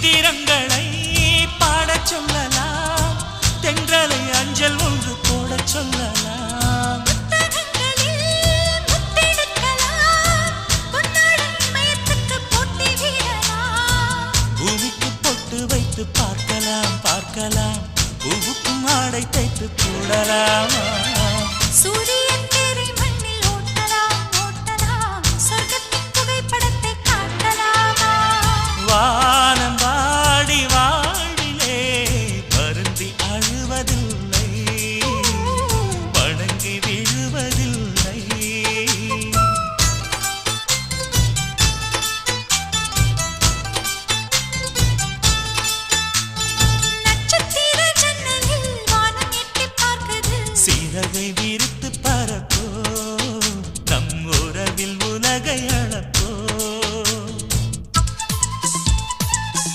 மந்திரங்களை பாடச் சொல்லலாம், தென்றலை அஞ்சல் ஒன்று போடச் சொல்லலாம். பூமிக்கு பொட்டு வைத்து பார்க்கலாம் பார்க்கலாம், பூவுக்கும் ஆடை தைத்து போடலாமா? சூரியன் தேரை மண்ணில் ஓட்டலாம் ஓட்டலாம், சொர்க்கத்தின் புகைப்படத்தை காட்டலாமா? வா